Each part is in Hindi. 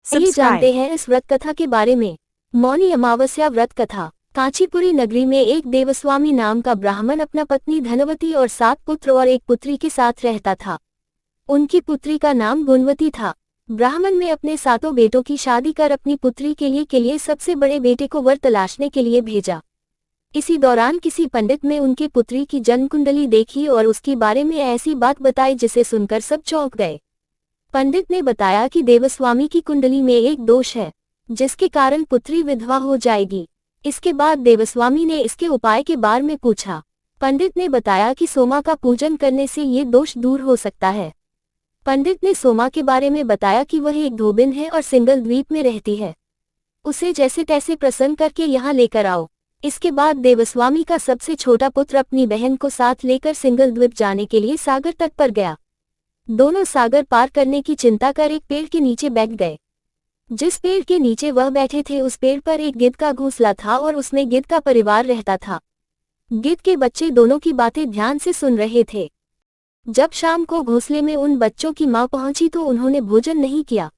आइए जानते हैं इस व्रत कथा के बारे में। मौनी अमावस्या व्रत कथा। कांचीपुरी नगरी में एक देवस्वामी नाम का ब्राह्मण अपना पत्नी धनवती और 7 पुत्र और एक पुत्री के साथ रहता था। उनकी पुत्री का नाम गुणवती था। ब्राह्मण ने अपने 7 बेटों की शादी कर अपनी पुत्री के लिए सबसे बड़े बेटे को वर तलाशने के लिए भेजा। इसी दौरान किसी पंडित ने उनकी पुत्री की जन्म कुंडली देखी और उसके बारे में ऐसी बात बताई जिसे सुनकर सब चौंक गए। पंडित ने बताया कि देवस्वामी की कुंडली में एक दोष है, जिसके कारण पुत्री विधवा हो जाएगी। इसके बाद देवस्वामी ने इसके उपाय के बारे में पूछा। पंडित ने बताया कि सोमा का पूजन करने से ये दोष दूर हो सकता है। पंडित ने सोमा के बारे में बताया कि वह एक धोबिन है और सिंगल द्वीप में रहती है। उसे जैसे तैसे प्रसन्न करके यहाँ लेकर आओ। इसके बाद देवस्वामी का सबसे छोटा पुत्र अपनी बहन को साथ लेकर सिंगल द्वीप जाने के लिए सागर तट पर गया। दोनों सागर पार करने की चिंता कर एक पेड़ के नीचे बैठ गए। जिस पेड़ के नीचे वह बैठे थे उस पेड़ पर एक गिद्ध का घोंसला था और उसमें गिद्ध का परिवार रहता था। गिद्ध के बच्चे दोनों की बातें ध्यान से सुन रहे थे। जब शाम को घोंसले में उन बच्चों की मां पहुंची तो उन्होंने भोजन नहीं किया।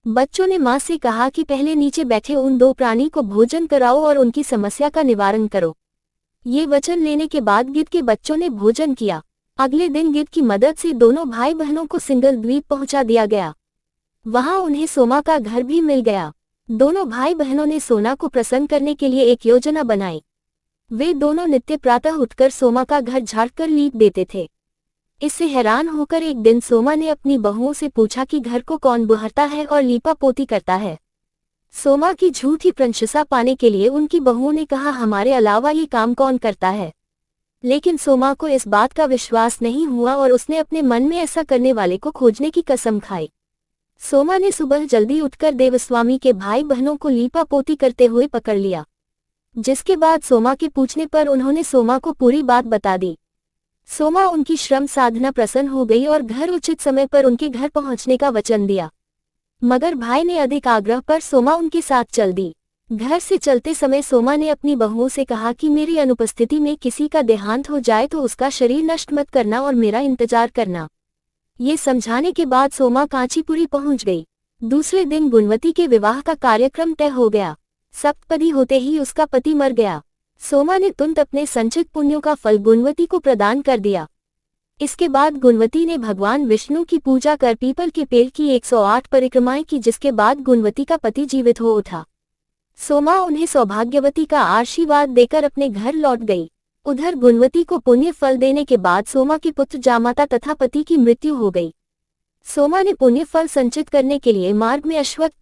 बच्चों ने मां से कहा कि पहले नीचे बैठे उन 2 प्राणी को भोजन कराओ और उनकी समस्या का निवारण करो। ये वचन लेने के बाद गिद्ध के बच्चों ने भोजन किया। अगले दिन गिद्ध की मदद से दोनों भाई बहनों को सिंगल द्वीप पहुंचा दिया गया। वहां उन्हें सोमा का घर भी मिल गया। दोनों भाई बहनों ने सोना को प्रसन्न करने के लिए एक योजना बनाई। वे दोनों नित्य प्रातः उठकर सोमा का घर झाड़कर लीप देते थे। इससे हैरान होकर एक दिन सोमा ने अपनी बहुओं से पूछा कि घर को कौन बुहरता है और लीपा पोती करता है। सोमा की झूठी प्रशंसा पाने के लिए उनकी बहुओं ने कहा, हमारे अलावा ये काम कौन करता है। लेकिन सोमा को इस बात का विश्वास नहीं हुआ और उसने अपने मन में ऐसा करने वाले को खोजने की कसम खाई। सोमा ने सुबह जल्दी उठकर देवस्वामी के भाई बहनों को लीपा पोती करते हुए पकड़ लिया। जिसके बाद सोमा के पूछने पर उन्होंने सोमा को पूरी बात बता दी। सोमा उनकी श्रम साधना प्रसन्न हो गई और घर उचित समय पर उनके घर पहुंचने का वचन दिया। मगर भाई ने अधिक आग्रह पर सोमा उनके साथ चल दी। घर से चलते समय सोमा ने अपनी बहुओं से कहा कि मेरी अनुपस्थिति में किसी का देहांत हो जाए तो उसका शरीर नष्ट मत करना और मेरा इंतजार करना। ये समझाने के बाद सोमा कांचीपुरी पहुंच गई। दूसरे दिन गुणवती के विवाह का कार्यक्रम तय हो गया। सप्तपदी होते ही उसका पति मर गया। सोमा ने तुरंत अपने संचित पुण्यों का फल गुणवती को प्रदान कर दिया। इसके बाद गुणवती ने भगवान विष्णु की पूजा कर पीपल के पेड़ की 108 परिक्रमाएं की, जिसके बाद गुणवती का पति जीवित हो उठा। सोमा उन्हें सौभाग्यवती का आशीर्वाद देकर अपने घर लौट गई। उधर गुणवती को पुण्य फल देने के बाद सोमा के पुत्र जामाता तथा पति की मृत्यु हो गई। सोमा ने पुण्य फल संचित करने के लिए मार्ग में अश्वत्थ